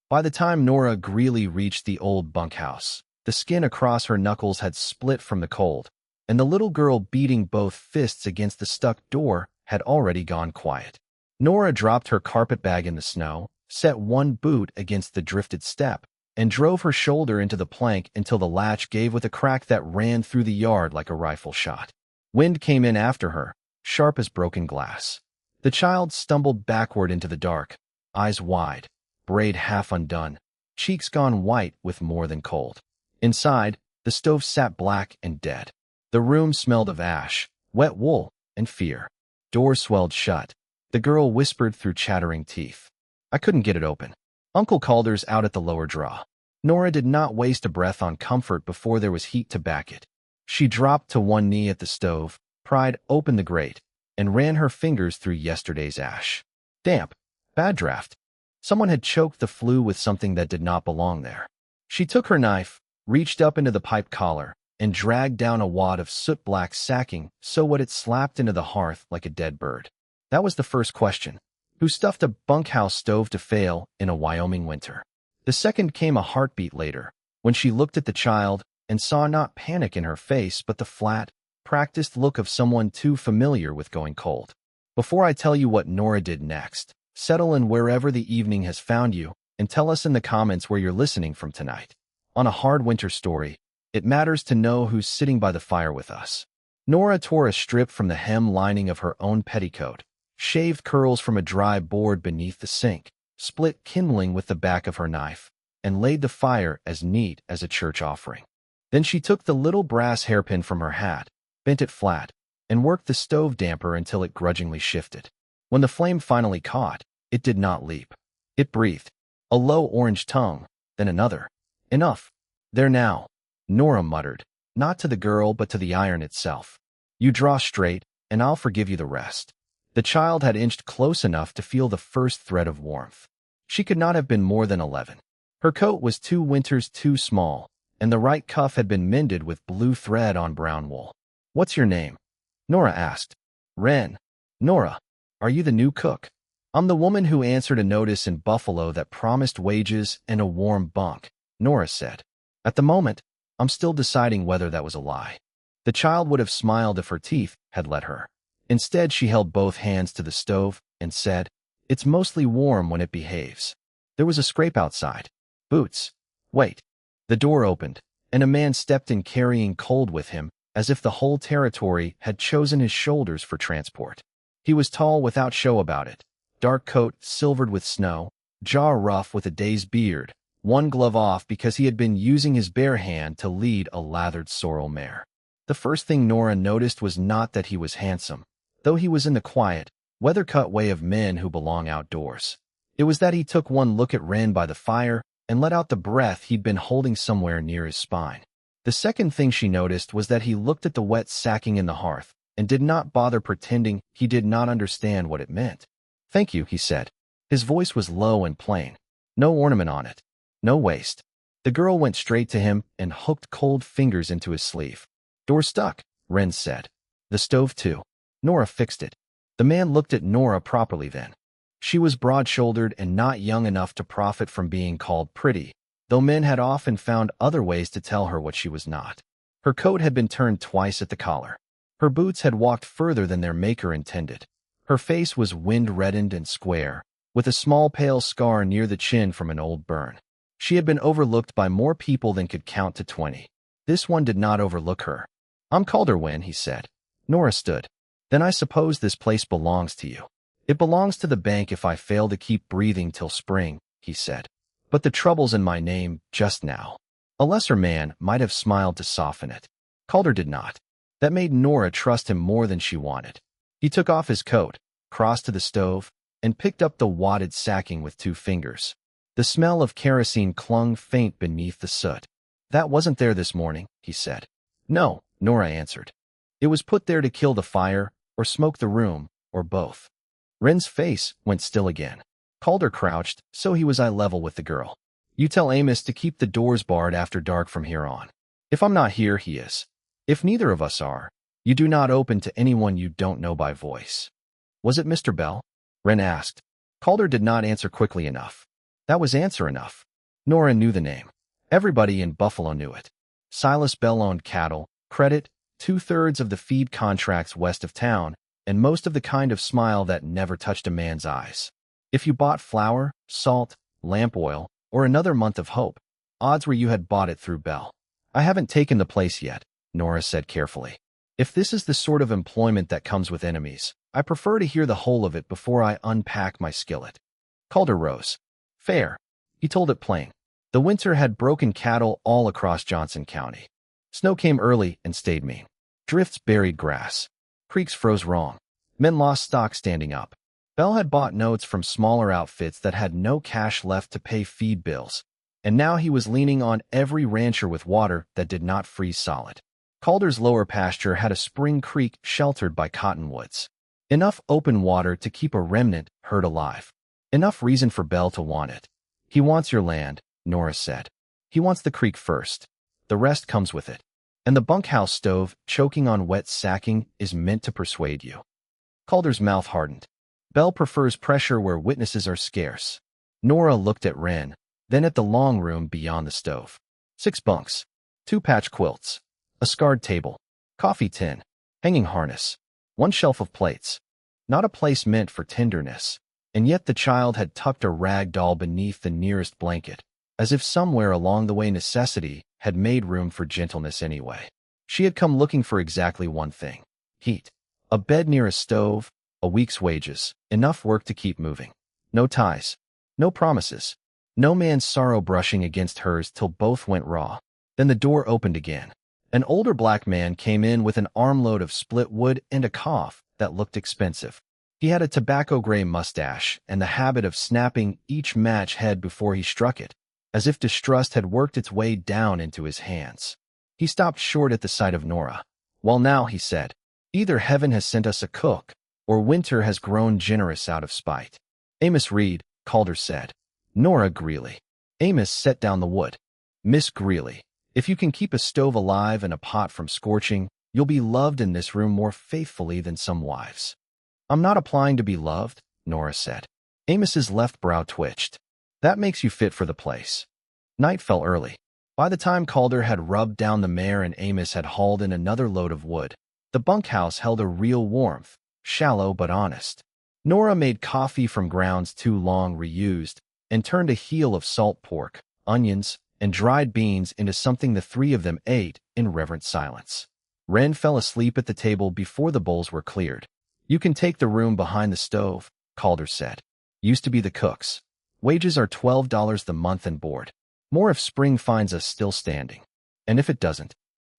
By the time Nora Greeley reached the old bunkhouse, the skin across her knuckles had split from the cold, and the little girl beating both fists against the stuck door had already gone quiet. Nora dropped her carpetbag in the snow, set one boot against the drifted step, and drove her shoulder into the plank until the latch gave with a crack that ran through the yard like a rifle shot. Wind came in after her, sharp as broken glass. The child stumbled backward into the dark, eyes wide, braid half undone, cheeks gone white with more than cold. Inside, the stove sat black and dead. The room smelled of ash, wet wool, and fear. Doors swelled shut. The girl whispered through chattering teeth. I couldn't get it open. Uncle Calder's out at the lower draw. Nora did not waste a breath on comfort before there was heat to back it. She dropped to one knee at the stove, pried open the grate, and ran her fingers through yesterday's ash. Damp. Bad draft. Someone had choked the flue with something that did not belong there. She took her knife, reached up into the pipe collar, and dragged down a wad of soot-black sacking so what it slapped into the hearth like a dead bird. That was the first question. Who stuffed a bunkhouse stove to fail in a Wyoming winter? The second came a heartbeat later, when she looked at the child and saw not panic in her face but the flat, practiced look of someone too familiar with going cold. Before I tell you what Nora did next, settle in wherever the evening has found you and tell us in the comments where you're listening from tonight. On a hard winter story, it matters to know who's sitting by the fire with us. Nora tore a strip from the hem lining of her own petticoat, shaved curls from a dry board beneath the sink, split kindling with the back of her knife, and laid the fire as neat as a church offering. Then she took the little brass hairpin from her hat, bent it flat, and worked the stove damper until it grudgingly shifted. When the flame finally caught, it did not leap. It breathed, a low orange tongue, then another. Enough. There now, Nora muttered, not to the girl but to the iron itself. You draw straight, and I'll forgive you the rest. The child had inched close enough to feel the first thread of warmth. She could not have been more than 11. Her coat was 2 winters too small, and the right cuff had been mended with blue thread on brown wool. What's your name? Nora asked. Wren. Nora, are you the new cook? I'm the woman who answered a notice in Buffalo that promised wages and a warm bunk, Nora said. At the moment, I'm still deciding whether that was a lie. The child would have smiled if her teeth had let her. Instead, she held both hands to the stove and said, It's mostly warm when it behaves. There was a scrape outside. Boots. Wait. The door opened, and a man stepped in carrying cold with him, as if the whole territory had chosen his shoulders for transport. He was tall without show about it, dark coat silvered with snow, jaw rough with a day's beard, one glove off because he had been using his bare hand to lead a lathered sorrel mare. The first thing Nora noticed was not that he was handsome, though he was in the quiet, weather-cut way of men who belong outdoors. It was that he took one look at Wren by the fire and let out the breath he'd been holding somewhere near his spine. The second thing she noticed was that he looked at the wet sacking in the hearth and did not bother pretending he did not understand what it meant. Thank you, he said. His voice was low and plain. No ornament on it. No waste. The girl went straight to him and hooked cold fingers into his sleeve. Door stuck, Wren said. The stove too. Nora fixed it. The man looked at Nora properly then. She was broad-shouldered and not young enough to profit from being called pretty, though men had often found other ways to tell her what she was not. Her coat had been turned twice at the collar. Her boots had walked further than their maker intended. Her face was wind-reddened and square, with a small pale scar near the chin from an old burn. She had been overlooked by more people than could count to 20. This one did not overlook her. I'm Calder, Wren, he said. Nora stood. Then I suppose this place belongs to you. It belongs to the bank if I fail to keep breathing till spring, he said. But the trouble's in my name just now. A lesser man might have smiled to soften it. Calder did not. That made Nora trust him more than she wanted. He took off his coat, crossed to the stove, and picked up the wadded sacking with 2 fingers. The smell of kerosene clung faint beneath the soot. That wasn't there this morning, he said. No, Nora answered. It was put there to kill the fire, or smoke the room, or both. Wren's face went still again. Calder crouched, so he was eye level with the girl. You tell Amos to keep the doors barred after dark from here on. If I'm not here, he is. If neither of us are, you do not open to anyone you don't know by voice. Was it Mr. Bell? Wren asked. Calder did not answer quickly enough. That was answer enough. Nora knew the name. Everybody in Buffalo knew it. Silas Bell owned cattle, credit, 2/3 of the feed contracts west of town, and most of the kind of smile that never touched a man's eyes. If you bought flour, salt, lamp oil, or another month of hope, odds were you had bought it through Bell. I haven't taken the place yet, Nora said carefully. If this is the sort of employment that comes with enemies, I prefer to hear the whole of it before I unpack my skillet. Calder rose. Fair. He told it plain. The winter had broken cattle all across Johnson County. Snow came early and stayed mean. Drifts buried grass. Creeks froze wrong. Men lost stock standing up. Bell had bought notes from smaller outfits that had no cash left to pay feed bills, and now he was leaning on every rancher with water that did not freeze solid. Calder's lower pasture had a spring creek sheltered by cottonwoods. Enough open water to keep a remnant herd alive. Enough reason for Bell to want it. He wants your land, Nora said. He wants the creek first. The rest comes with it. And the bunkhouse stove, choking on wet sacking, is meant to persuade you. Calder's mouth hardened. Bell prefers pressure where witnesses are scarce. Nora looked at Wren, then at the long room beyond the stove. 6 bunks, 2 patch quilts, a scarred table, coffee tin, hanging harness, 1 shelf of plates. Not a place meant for tenderness, and yet the child had tucked a rag doll beneath the nearest blanket, as if somewhere along the way necessity had made room for gentleness anyway. She had come looking for exactly one thing: heat. A bed near a stove, a week's wages, enough work to keep moving. No ties, no promises, no man's sorrow brushing against hers till both went raw. Then the door opened again. An older black man came in with an armload of split wood and a cough that looked expensive. He had a tobacco-gray mustache and the habit of snapping each match head before he struck it, as if distrust had worked its way down into his hands. He stopped short at the sight of Nora. Well now, he said, either heaven has sent us a cook, or winter has grown generous out of spite. Amos Reed, Calder said. Nora Greeley. Amos set down the wood. Miss Greeley, if you can keep a stove alive and a pot from scorching, you'll be loved in this room more faithfully than some wives. I'm not applying to be loved, Nora said. Amos's left brow twitched. That makes you fit for the place. Night fell early. By the time Calder had rubbed down the mare and Amos had hauled in another load of wood, the bunkhouse held a real warmth, shallow but honest. Nora made coffee from grounds too long reused and turned a heel of salt pork, onions, and dried beans into something the 3 of them ate in reverent silence. Wren fell asleep at the table before the bowls were cleared. You can take the room behind the stove, Calder said. Used to be the cook's. Wages are $12 the month and board. More if spring finds us still standing. And if it doesn't.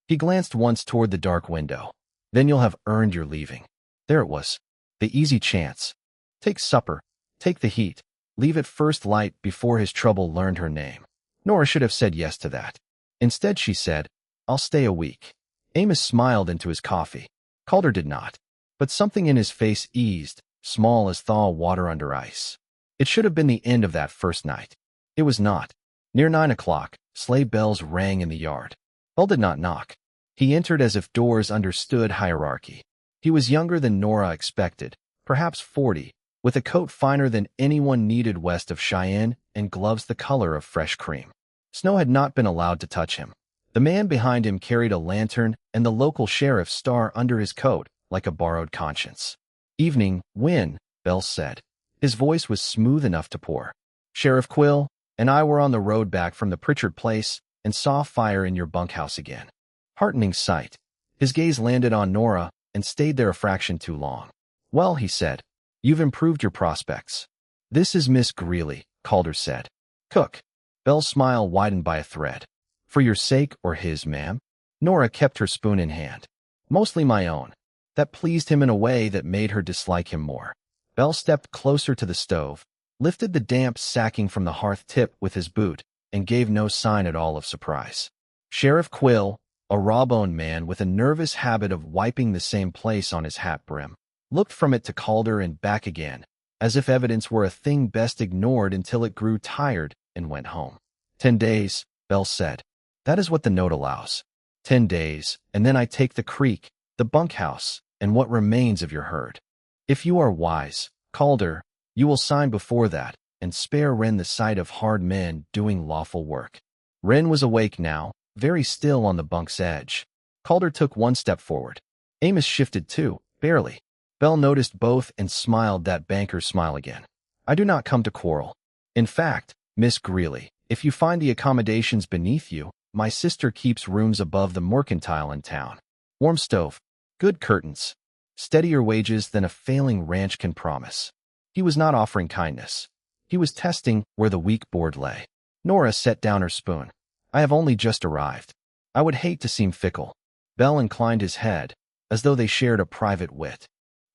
He glanced once toward the dark window. Then you'll have earned your leaving. There it was. The easy chance. Take supper. Take the heat. Leave at first light before his trouble learned her name. Nora should have said yes to that. Instead she said, I'll stay a week. Amos smiled into his coffee. Calder did not. But something in his face eased, small as thaw water under ice. It should have been the end of that first night. It was not. Near 9 o'clock, sleigh bells rang in the yard. Bell did not knock. He entered as if doors understood hierarchy. He was younger than Nora expected, perhaps 40, with a coat finer than anyone needed west of Cheyenne and gloves the color of fresh cream. Snow had not been allowed to touch him. The man behind him carried a lantern and the local sheriff's star under his coat, like a borrowed conscience. Evening, Win, Bell said. His voice was smooth enough to pour. Sheriff Quill and I were on the road back from the Pritchard place and saw fire in your bunkhouse again. Heartening sight. His gaze landed on Nora and stayed there a fraction too long. Well, he said, you've improved your prospects. This is Miss Greeley, Calder said. Cook. Bell's smile widened by a thread. For your sake or his, ma'am? Nora kept her spoon in hand. Mostly my own. That pleased him in a way that made her dislike him more. Bell stepped closer to the stove, lifted the damp sacking from the hearth tip with his boot, and gave no sign at all of surprise. Sheriff Quill, a raw-boned man with a nervous habit of wiping the same place on his hat brim, looked from it to Calder and back again, as if evidence were a thing best ignored until it grew tired and went home. 10 days, Bell said. That is what the note allows. 10 days, and then I take the creek, the bunkhouse, and what remains of your herd. If you are wise, Calder, you will sign before that, and spare Ren the sight of hard men doing lawful work. Ren was awake now, very still on the bunk's edge. Calder took one step forward. Amos shifted too, barely. Bell noticed both and smiled that banker's smile again. I do not come to quarrel. In fact, Miss Greeley, if you find the accommodations beneath you, my sister keeps rooms above the mercantile in town. Warm stove, good curtains, steadier wages than a failing ranch can promise. He was not offering kindness. He was testing where the weak board lay. Nora set down her spoon. I have only just arrived. I would hate to seem fickle. Bell inclined his head, as though they shared a private wit.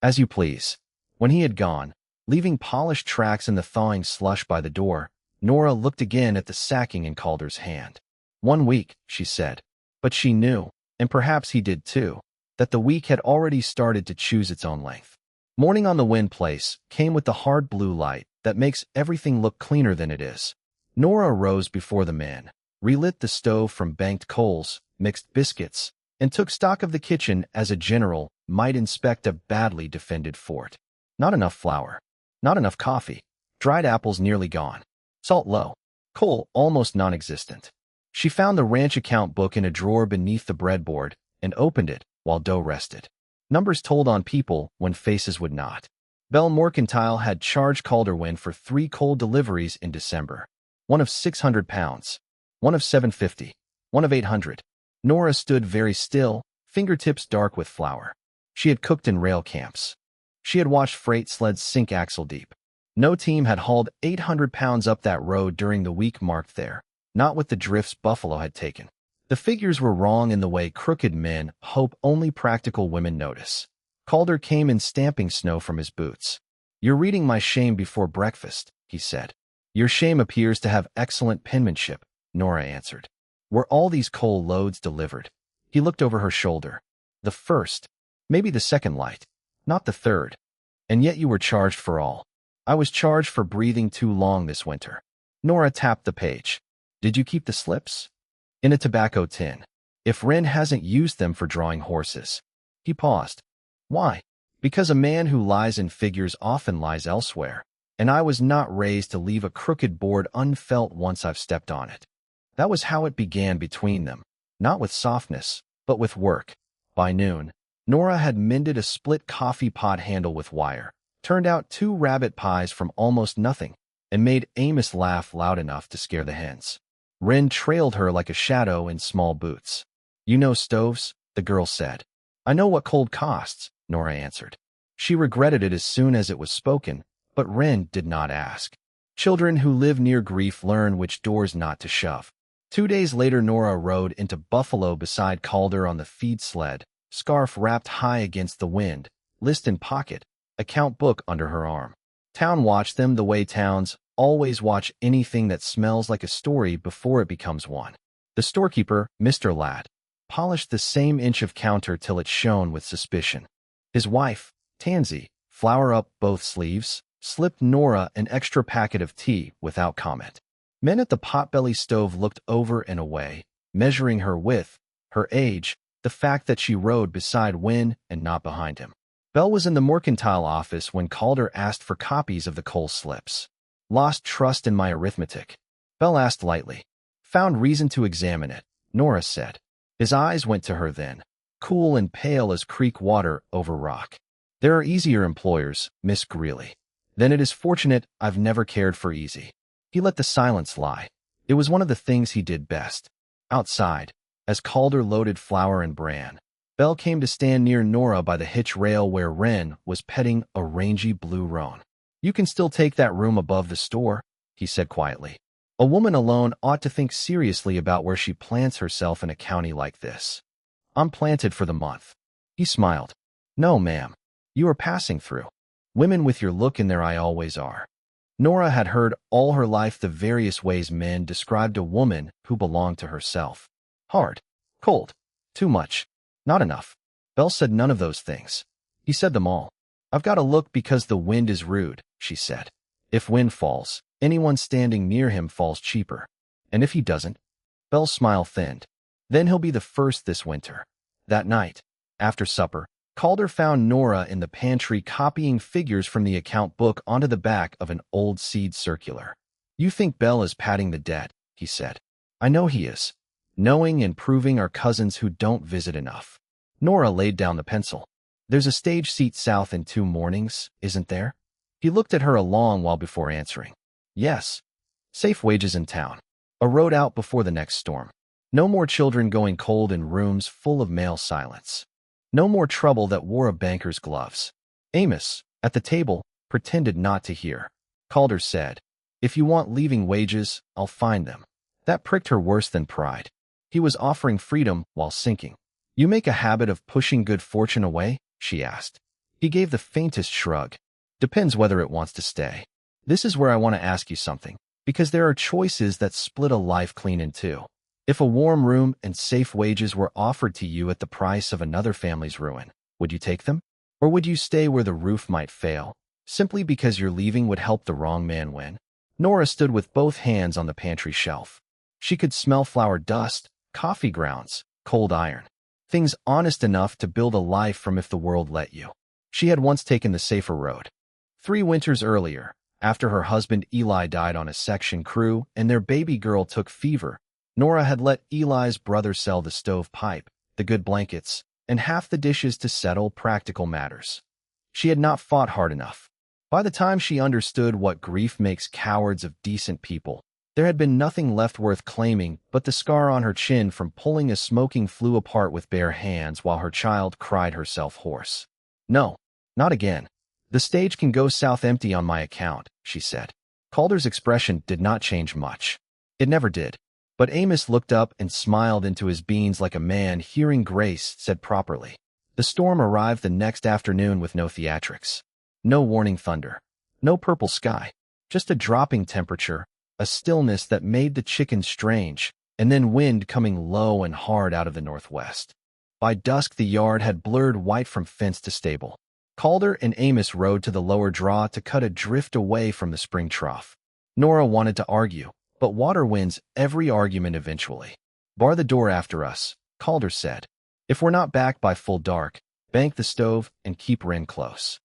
As you please. When he had gone, leaving polished tracks in the thawing slush by the door, Nora looked again at the sacking in Calder's hand. 1 week, she said. But she knew, and perhaps he did too, that the week had already started to choose its own length. Morning on the Wind Place came with the hard blue light that makes everything look cleaner than it is. Nora rose before the men, relit the stove from banked coals, mixed biscuits, and took stock of the kitchen as a general might inspect a badly defended fort. Not enough flour. Not enough coffee. Dried apples nearly gone. Salt low. Coal almost non-existent. She found the ranch account book in a drawer beneath the breadboard and opened it while dough rested. Numbers told on people when faces would not. Bell Mercantile had charged Calderwin for 3 coal deliveries in December. One of 600 pounds. One of 750. One of 800. Nora stood very still, fingertips dark with flour. She had cooked in rail camps. She had watched freight sleds sink axle deep. No team had hauled 800 pounds up that road during the week marked there, not with the drifts Buffalo had taken. The figures were wrong in the way crooked men hope only practical women notice. Calder came in stamping snow from his boots. You're reading my shame before breakfast, he said. Your shame appears to have excellent penmanship, Nora answered. Were all these coal loads delivered? He looked over her shoulder. The first, maybe the second light, not the third. And yet you were charged for all. I was charged for breathing too long this winter. Nora tapped the page. Did you keep the slips? In a tobacco tin. If Wren hasn't used them for drawing horses. He paused. Why? Because a man who lies in figures often lies elsewhere, and I was not raised to leave a crooked board unfelt once I've stepped on it. That was how it began between them, not with softness, but with work. By noon, Nora had mended a split coffee pot handle with wire, turned out 2 rabbit pies from almost nothing, and made Amos laugh loud enough to scare the hens. Wren trailed her like a shadow in small boots. You know stoves, the girl said. I know what cold costs, Nora answered. She regretted it as soon as it was spoken, but Wren did not ask. Children who live near grief learn which doors not to shove. 2 days later, Nora rode into Buffalo beside Calder on the feed sled, scarf wrapped high against the wind, list in pocket, account book under her arm. Town watched them the way towns always watch anything that smells like a story before it becomes one. The storekeeper, Mr. Ladd, polished the same inch of counter till it shone with suspicion. His wife, Tansy, flower up both sleeves, slipped Nora an extra packet of tea without comment. Men at the potbelly stove looked over and away, measuring her width, her age, the fact that she rode beside Wynne and not behind him. Bell was in the mercantile office when Calder asked for copies of the coal slips. Lost trust in my arithmetic. Bell asked lightly. Found reason to examine it, Nora said. His eyes went to her then, cool and pale as creek water over rock. There are easier employers, Miss Greeley. Then it is fortunate I've never cared for easy. He let the silence lie. It was one of the things he did best. Outside, as Calder loaded flour and bran, Bell came to stand near Nora by the hitch rail where Wren was petting a rangy blue roan. You can still take that room above the store, he said quietly. A woman alone ought to think seriously about where she plants herself in a county like this. I'm planted for the month. He smiled. No, ma'am. You are passing through. Women with your look in their eye always are. Nora had heard all her life the various ways men described a woman who belonged to herself. Hard. Cold. Too much. Not enough. Bell said none of those things. He said them all. I've got to look because the wind is rude, she said. If wind falls, anyone standing near him falls cheaper. And if he doesn't? Bell's smile thinned. Then he'll be the first this winter. That night, after supper, Calder found Nora in the pantry copying figures from the account book onto the back of an old seed circular. "You think Belle is padding the debt," he said. "I know he is. Knowing and proving are cousins who don't visit enough." Nora laid down the pencil. "There's a stage seat south in 2 mornings, isn't there?" He looked at her a long while before answering. "Yes. Safe wages in town. A road out before the next storm. No more children going cold in rooms full of male silence. No more trouble that wore a banker's gloves." Amos, at the table, pretended not to hear. Calder said, "If you want leaving wages, I'll find them." That pricked her worse than pride. He was offering freedom while sinking. "You make a habit of pushing good fortune away?" she asked. He gave the faintest shrug. "Depends whether it wants to stay. This is where I want to ask you something, because there are choices that split a life clean in two. If a warm room and safe wages were offered to you at the price of another family's ruin, would you take them? Or would you stay where the roof might fail, simply because your leaving would help the wrong man win?" Nora stood with both hands on the pantry shelf. She could smell flour dust, coffee grounds, cold iron. Things honest enough to build a life from if the world let you. She had once taken the safer road. 3 winters earlier, after her husband Eli died on a section crew and their baby girl took fever, Nora had let Eli's brother sell the stovepipe, the good blankets, and half the dishes to settle practical matters. She had not fought hard enough. By the time she understood what grief makes cowards of decent people, there had been nothing left worth claiming but the scar on her chin from pulling a smoking flue apart with bare hands while her child cried herself hoarse. "No, not again. The stage can go south empty on my account," she said. Calder's expression did not change much. It never did. But Amos looked up and smiled into his beans like a man hearing grace said properly. The storm arrived the next afternoon with no theatrics. No warning thunder. No purple sky. Just a dropping temperature, a stillness that made the chickens strange, and then wind coming low and hard out of the northwest. By dusk the yard had blurred white from fence to stable. Calder and Amos rode to the lower draw to cut a drift away from the spring trough. Nora wanted to argue, but water wins every argument eventually. "Bar the door after us," Calder said. "If we're not back by full dark, bank the stove and keep Wren close."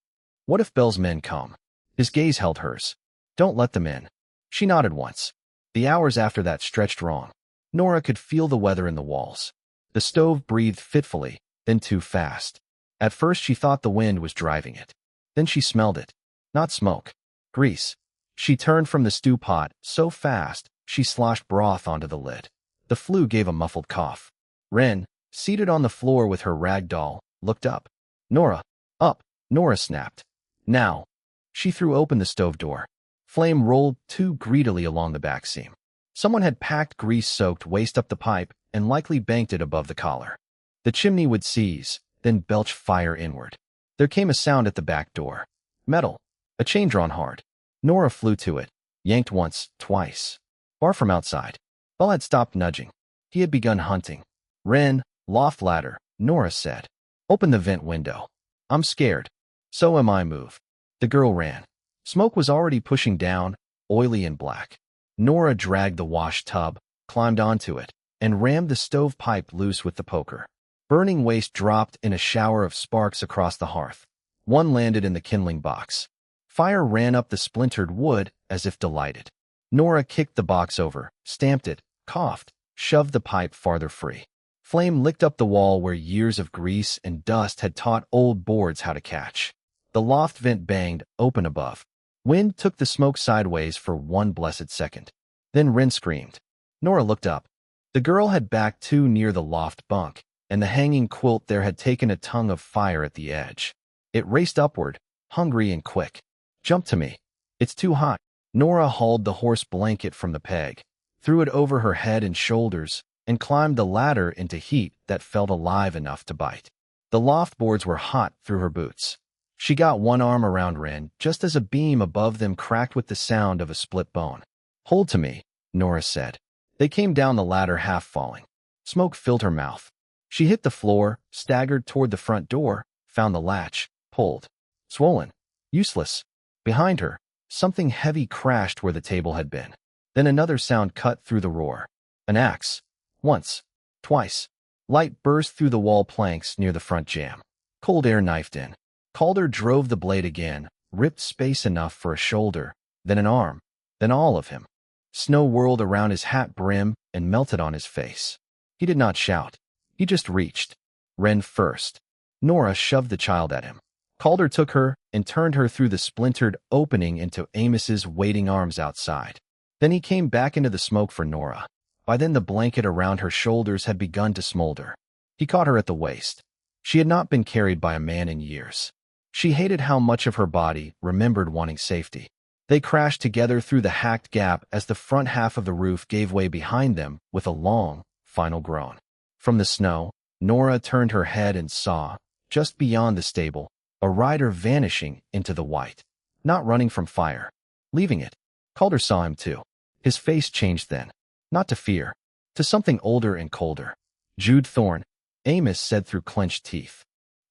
"What if Belle's men come?" His gaze held hers. "Don't let them in." She nodded once. The hours after that stretched wrong. Nora could feel the weather in the walls. The stove breathed fitfully, then too fast. At first she thought the wind was driving it. Then she smelled it. Not smoke. Grease. She turned from the stew pot so fast she sloshed broth onto the lid. The flue gave a muffled cough. Wren, seated on the floor with her rag doll, looked up. "Nora, up," Nora snapped. "Now." She threw open the stove door. Flame rolled too greedily along the back seam. Someone had packed grease-soaked waste up the pipe and likely banked it above the collar. The chimney would seize, then belch fire inward. There came a sound at the back door. Metal. A chain drawn hard. Nora flew to it, yanked once, twice. Far from outside. Belle had stopped nudging. He had begun hunting. "Wren, loft ladder," Nora said. "Open the vent window." "I'm scared." "So am I, move." The girl ran. Smoke was already pushing down, oily and black. Nora dragged the wash tub, climbed onto it, and rammed the stovepipe loose with the poker. Burning waste dropped in a shower of sparks across the hearth. One landed in the kindling box. Fire ran up the splintered wood as if delighted. Nora kicked the box over, stamped it, coughed, shoved the pipe farther free. Flame licked up the wall where years of grease and dust had taught old boards how to catch. The loft vent banged, open above. Wind took the smoke sideways for one blessed second. Then Wren screamed. Nora looked up. The girl had backed too near the loft bunk, and the hanging quilt there had taken a tongue of fire at the edge. It raced upward, hungry and quick. "Jump to me. It's too hot." Nora hauled the horse blanket from the peg, threw it over her head and shoulders, and climbed the ladder into heat that felt alive enough to bite. The loft boards were hot through her boots. She got one arm around Wren just as a beam above them cracked with the sound of a split bone. "Hold to me," Nora said. They came down the ladder half falling. Smoke filled her mouth. She hit the floor, staggered toward the front door, found the latch, pulled. Swollen. Useless. Behind her, something heavy crashed where the table had been. Then another sound cut through the roar. An axe. Once. Twice. Light burst through the wall planks near the front jamb. Cold air knifed in. Calder drove the blade again, ripped space enough for a shoulder, then an arm, then all of him. Snow whirled around his hat brim and melted on his face. He did not shout. He just reached. Ren first. Nora shoved the child at him. Calder took her and turned her through the splintered opening into Amos's waiting arms outside. Then he came back into the smoke for Nora. By then the blanket around her shoulders had begun to smolder. He caught her at the waist. She had not been carried by a man in years. She hated how much of her body remembered wanting safety. They crashed together through the hacked gap as the front half of the roof gave way behind them with a long, final groan. From the snow, Nora turned her head and saw, just beyond the stable, a rider vanishing into the white. Not running from fire. Leaving it. Calder saw him too. His face changed then. Not to fear. To something older and colder. Jude Thorne, Amos said through clenched teeth.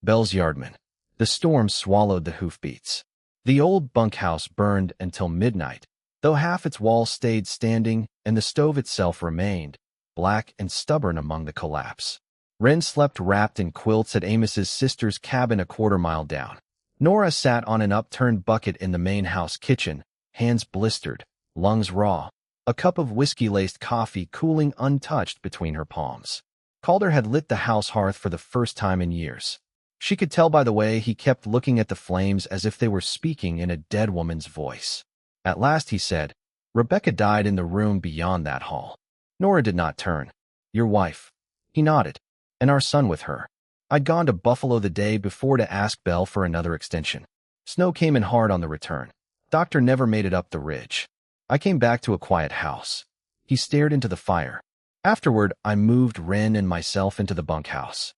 Bell's yardman. The storm swallowed the hoofbeats. The old bunkhouse burned until midnight, though half its walls stayed standing and the stove itself remained, black and stubborn among the collapse. Ren slept wrapped in quilts at Amos's sister's cabin a quarter-mile down. Nora sat on an upturned bucket in the main house kitchen, hands blistered, lungs raw, a cup of whiskey-laced coffee cooling untouched between her palms. Calder had lit the house hearth for the first time in years. She could tell by the way he kept looking at the flames as if they were speaking in a dead woman's voice. At last he said, "Rebecca died in the room beyond that hall." Nora did not turn. "Your wife." He nodded. "And our son with her. I'd gone to Buffalo the day before to ask Bell for another extension. Snow came in hard on the return. Doctor never made it up the ridge. I came back to a quiet house." He stared into the fire. "Afterward, I moved Ren and myself into the bunkhouse.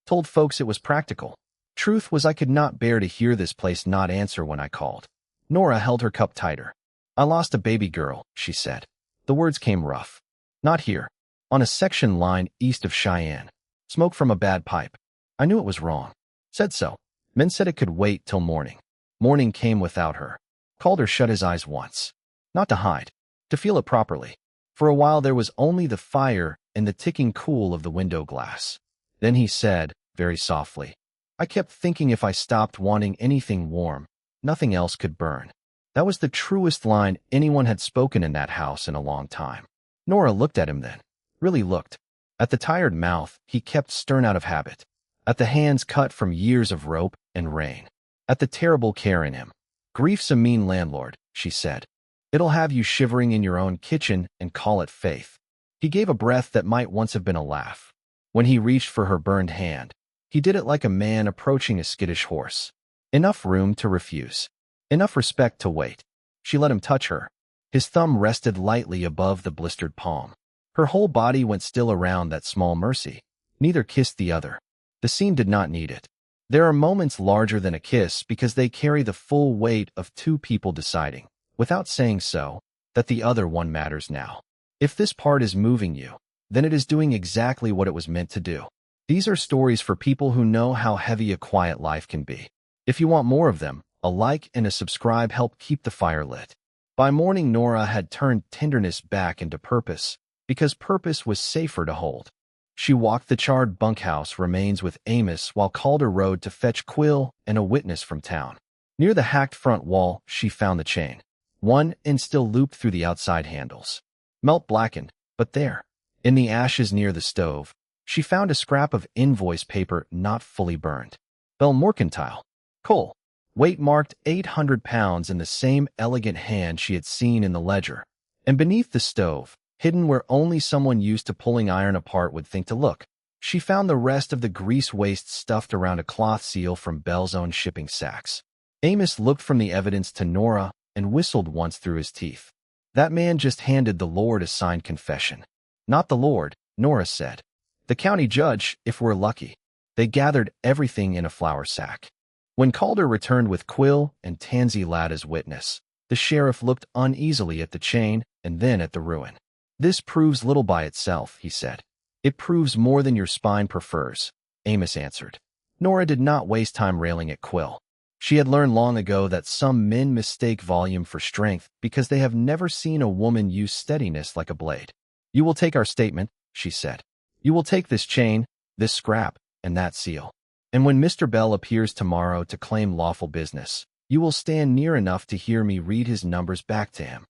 Told folks it was practical. Truth was I could not bear to hear this place not answer when I called." Nora held her cup tighter. "I lost a baby girl," she said. The words came rough. "Not here. On a section line east of Cheyenne. Smoke from a bad pipe. I knew it was wrong. Said so. Men said it could wait till morning. Morning came without her." Calder shut his eyes once. Not to hide. To feel it properly. For a while there was only the fire and the ticking cool of the window glass. Then he said, very softly, "I kept thinking if I stopped wanting anything warm, nothing else could burn." That was the truest line anyone had spoken in that house in a long time. Nora looked at him then. Really looked. At the tired mouth he kept stern out of habit. At the hands cut from years of rope and rain. At the terrible care in him. "Grief's a mean landlord," she said. "It'll have you shivering in your own kitchen and call it faith." He gave a breath that might once have been a laugh. When he reached for her burned hand, he did it like a man approaching a skittish horse. Enough room to refuse. Enough respect to wait. She let him touch her. His thumb rested lightly above the blistered palm. Her whole body went still around that small mercy. Neither kissed the other. The scene did not need it. There are moments larger than a kiss because they carry the full weight of two people deciding, without saying so, that the other one matters now. If this part is moving you, then it is doing exactly what it was meant to do. These are stories for people who know how heavy a quiet life can be. If you want more of them, a like and a subscribe help keep the fire lit. By morning, Nora had turned tenderness back into purpose, because purpose was safer to hold. She walked the charred bunkhouse remains with Amos while Calder rode to fetch Quill and a witness from town. Near the hacked front wall, she found the chain. One end still looped through the outside handles. Melt blackened, but there. In the ashes near the stove, she found a scrap of invoice paper not fully burned. Bell Mercantile. Coal. Weight marked 800 pounds in the same elegant hand she had seen in the ledger. And beneath the stove, hidden where only someone used to pulling iron apart would think to look, she found the rest of the grease waste stuffed around a cloth seal from Bell's own shipping sacks. Amos looked from the evidence to Nora and whistled once through his teeth. That man just handed the Lord a signed confession. "Not the Lord," Nora said. "The county judge, if we're lucky." They gathered everything in a flour sack. When Calder returned with Quill and Tansy Ladd as witness, the sheriff looked uneasily at the chain and then at the ruin. "This proves little by itself," he said. "It proves more than your spine prefers," Amos answered. Nora did not waste time railing at Quill. She had learned long ago that some men mistake volume for strength because they have never seen a woman use steadiness like a blade. "You will take our statement," she said. "You will take this chain, this scrap, and that seal." And when Mr. Bell appears tomorrow to claim lawful business, you will stand near enough to hear me read his numbers back to him."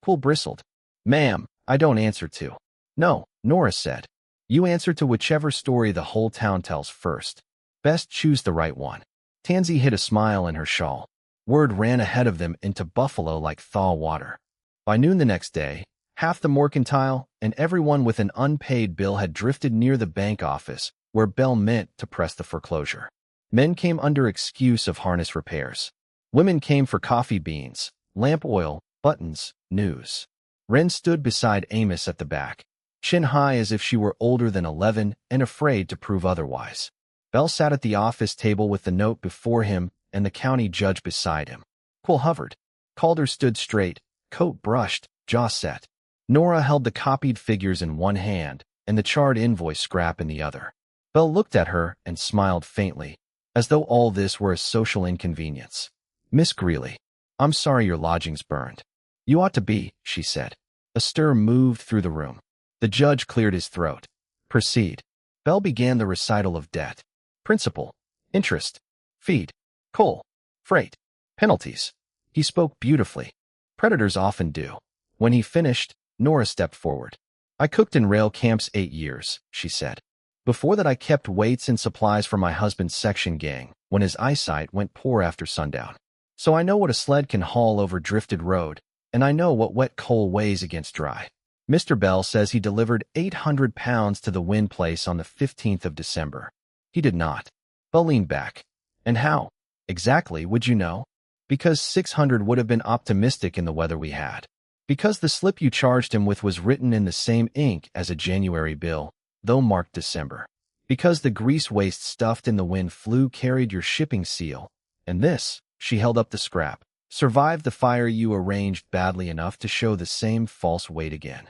Quill bristled. "Ma'am, I don't answer to." "No," Nora said. "You answer to whichever story the whole town tells first. Best choose the right one." Tansy hid a smile in her shawl. Word ran ahead of them into Buffalo like thaw water. By noon the next day, half the mercantile and everyone with an unpaid bill had drifted near the bank office where Bell meant to press the foreclosure. Men came under excuse of harness repairs. Women came for coffee beans, lamp oil, buttons, news. Wren stood beside Amos at the back, chin high as if she were older than 11 and afraid to prove otherwise. Bell sat at the office table with the note before him and the county judge beside him. Quill hovered. Calder stood straight, coat brushed, jaw set. Nora held the copied figures in one hand and the charred invoice scrap in the other. Bell looked at her and smiled faintly, as though all this were a social inconvenience. "Miss Greeley, I'm sorry your lodging's burned." "You ought to be," she said. A stir moved through the room. The judge cleared his throat. "Proceed." Bell began the recital of debt. Principal, interest, feed, coal, freight, penalties. He spoke beautifully. Predators often do. When he finished, Nora stepped forward. "I cooked in rail camps 8 years, she said. "Before that I kept weights and supplies for my husband's section gang when his eyesight went poor after sundown. So I know what a sled can haul over drifted road, and I know what wet coal weighs against dry." Mr. Bell says he delivered 800 pounds to the Wynn place on the 15th of December. He did not. Bell leaned back. "And how, exactly, would you know?" "Because 600 would have been optimistic in the weather we had. Because the slip you charged him with was written in the same ink as a January bill, though marked December. Because the grease waste stuffed in the Wynn flue carried your shipping seal. And this," she held up the scrap, "survived the fire you arranged badly enough to show the same false weight again."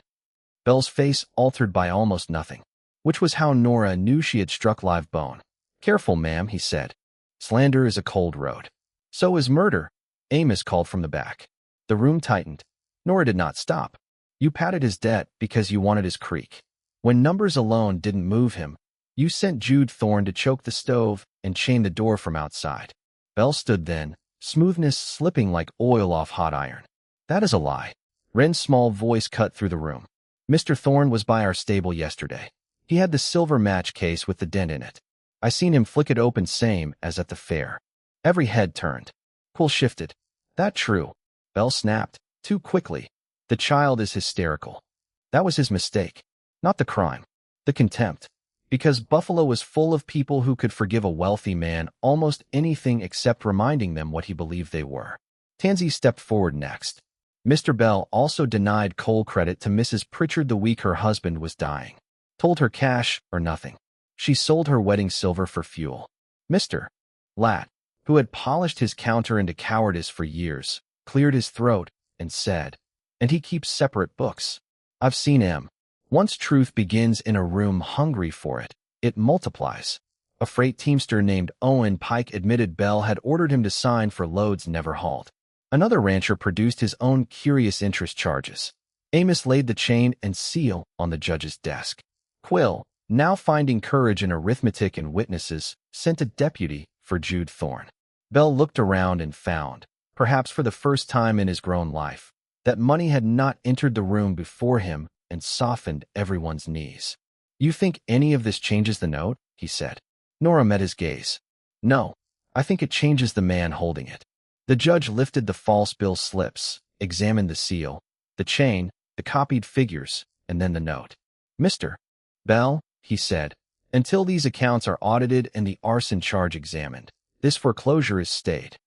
Bell's face altered by almost nothing, which was how Nora knew she had struck live bone. "Careful, ma'am," he said. "Slander is a cold road." "So is murder," Amos called from the back. The room tightened. Nora did not stop. "You padded his debt because you wanted his creek. When numbers alone didn't move him, you sent Jude Thorne to choke the stove and chain the door from outside." Bell stood then, smoothness slipping like oil off hot iron. "That is a lie." Wren's small voice cut through the room. "Mr. Thorne was by our stable yesterday. He had the silver match case with the dent in it. I seen him flick it open same as at the fair." Every head turned. Quill shifted. "That true?" Bell snapped, too quickly. "The child is hysterical. That was his mistake. Not the crime. The contempt. Because Buffalo was full of people who could forgive a wealthy man almost anything except reminding them what he believed they were." Tansy stepped forward next. Mr. Bell also denied coal credit to Mrs. Pritchard the week her husband was dying. Told her cash or nothing. She sold her wedding silver for fuel. Mr. Latt, who had polished his counter into cowardice for years, cleared his throat and said, "And he keeps separate books. I've seen him. Once truth begins in a room hungry for it, it multiplies." A freight teamster named Owen Pike admitted Bell had ordered him to sign for loads never hauled. Another rancher produced his own curious interest charges. Amos laid the chain and seal on the judge's desk. Quill, now finding courage in arithmetic and witnesses, sent a deputy for Jude Thorne. Bell looked around and found, perhaps for the first time in his grown life, that money had not entered the room before him and softened everyone's knees. "You think any of this changes the note?" he said. Nora met his gaze. "No, I think it changes the man holding it." The judge lifted the false bill slips, examined the seal, the chain, the copied figures, and then the note. "Mr. Bell," he said, "until these accounts are audited and the arson charge examined, this foreclosure is stayed."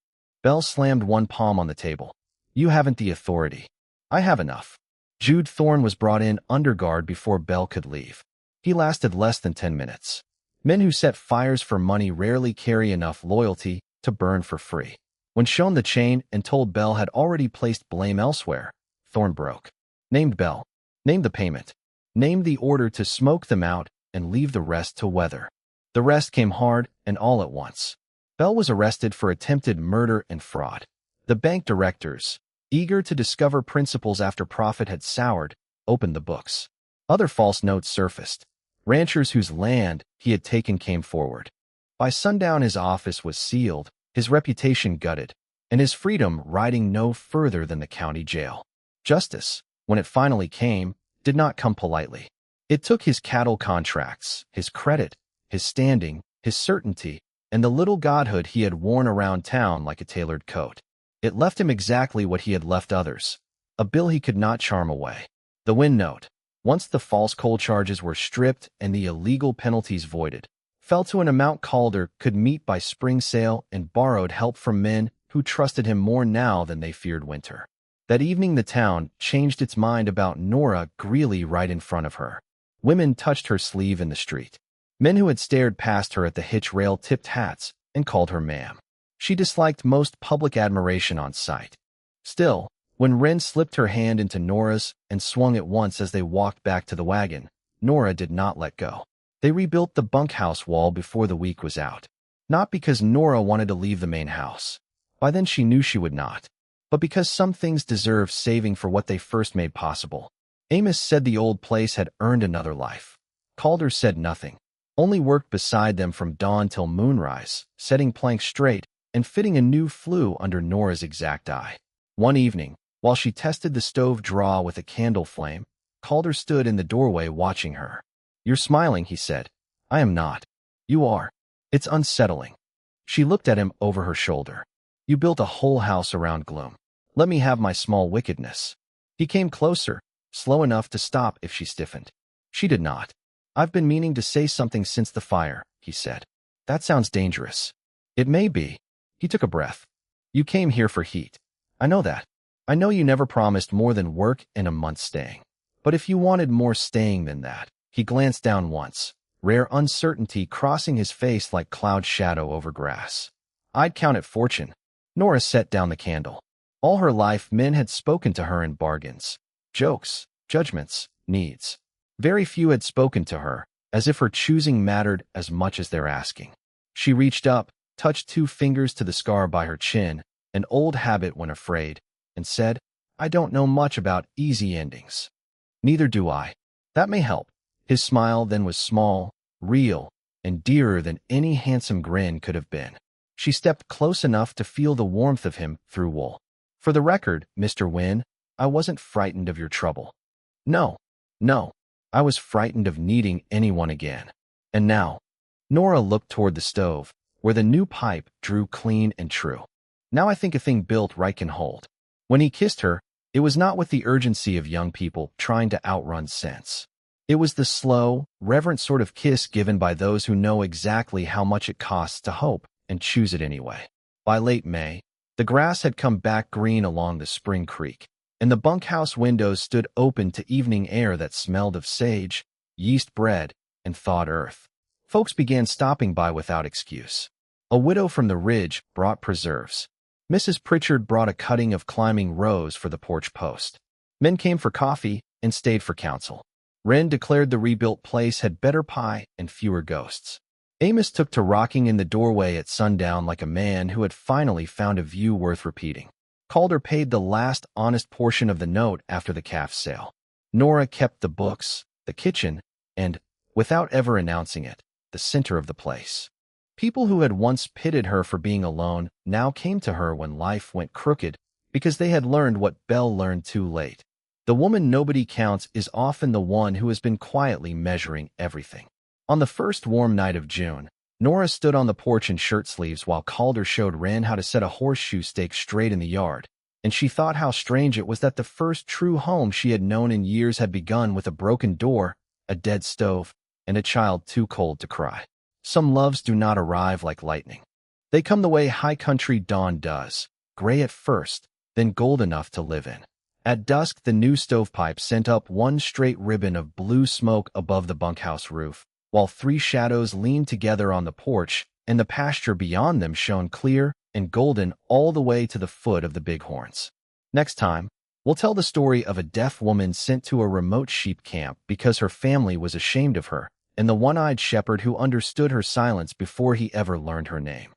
Bell slammed one palm on the table. "You haven't the authority. I have enough." Jude Thorne was brought in under guard before Bell could leave. He lasted less than 10 minutes. Men who set fires for money rarely carry enough loyalty to burn for free. When shown the chain and told Bell had already placed blame elsewhere, Thorne broke. Named Bell. Named the payment. Named the order to smoke them out and leave the rest to weather. The rest came hard and all at once. Bell was arrested for attempted murder and fraud. The bank directors, eager to discover principles after profit had soured, opened the books. Other false notes surfaced. Ranchers whose land he had taken came forward. By sundown his office was sealed, his reputation gutted, and his freedom riding no further than the county jail. Justice, when it finally came, did not come politely. It took his cattle contracts, his credit, his standing, his certainty, and the little godhood he had worn around town like a tailored coat. It left him exactly what he had left others, a bill he could not charm away. The win note, once the false coal charges were stripped and the illegal penalties voided, fell to an amount Calder could meet by spring sale and borrowed help from men who trusted him more now than they feared winter. That evening the town changed its mind about Nora Greeley right in front of her. Women touched her sleeve in the street. Men who had stared past her at the hitch rail tipped hats and called her ma'am. She disliked most public admiration on sight. Still, when Wren slipped her hand into Nora's and swung it once as they walked back to the wagon, Nora did not let go. They rebuilt the bunkhouse wall before the week was out. Not because Nora wanted to leave the main house. By then she knew she would not. But because some things deserve saving for what they first made possible. Amos said the old place had earned another life. Calder said nothing, only worked beside them from dawn till moonrise, setting planks straight and fitting a new flue under Nora's exact eye. One evening, while she tested the stove draw with a candle flame, Calder stood in the doorway watching her. "You're smiling," he said. "I am not." "You are. It's unsettling." She looked at him over her shoulder. "You built a whole house around gloom. Let me have my small wickedness." He came closer, slow enough to stop if she stiffened. She did not. "I've been meaning to say something since the fire," he said. "That sounds dangerous." "It may be." He took a breath. "You came here for heat. I know that. I know you never promised more than work and a month's staying. But if you wanted more staying than that," he glanced down once, rare uncertainty crossing his face like cloud shadow over grass. "I'd count it fortune." Nora set down the candle. All her life men had spoken to her in bargains, jokes, judgments, needs. Very few had spoken to her, as if her choosing mattered as much as their asking. She reached up, touched 2 fingers to the scar by her chin, an old habit when afraid, and said, "I don't know much about easy endings." "Neither do I." "That may help." His smile then was small, real, and dearer than any handsome grin could have been. She stepped close enough to feel the warmth of him through wool. "For the record, Mr. Wynne, I wasn't frightened of your trouble. No. I was frightened of needing anyone again. And now." Nora looked toward the stove, where the new pipe drew clean and true. "Now I think a thing built right can hold." When he kissed her, it was not with the urgency of young people trying to outrun sense. It was the slow, reverent sort of kiss given by those who know exactly how much it costs to hope and choose it anyway. By late May, the grass had come back green along the spring creek, and the bunkhouse windows stood open to evening air that smelled of sage, yeast bread, and thawed earth. Folks began stopping by without excuse. A widow from the ridge brought preserves. Mrs. Pritchard brought a cutting of climbing rose for the porch post. Men came for coffee and stayed for counsel. Wren declared the rebuilt place had better pie and fewer ghosts. Amos took to rocking in the doorway at sundown like a man who had finally found a view worth repeating. Calder paid the last honest portion of the note after the calf sale. Nora kept the books, the kitchen, and, without ever announcing it, the center of the place. People who had once pitted her for being alone now came to her when life went crooked because they had learned what Belle learned too late. The woman nobody counts is often the one who has been quietly measuring everything. On the first warm night of June, Nora stood on the porch in shirt sleeves while Calder showed Wren how to set a horseshoe stake straight in the yard, and she thought how strange it was that the first true home she had known in years had begun with a broken door, a dead stove, and a child too cold to cry. Some loves do not arrive like lightning. They come the way high country dawn does, gray at first, then gold enough to live in. At dusk, the new stovepipe sent up one straight ribbon of blue smoke above the bunkhouse roof, while 3 shadows leaned together on the porch, and the pasture beyond them shone clear and golden all the way to the foot of the bighorns. Next time, we'll tell the story of a deaf woman sent to a remote sheep camp because her family was ashamed of her, and the one-eyed shepherd who understood her silence before he ever learned her name.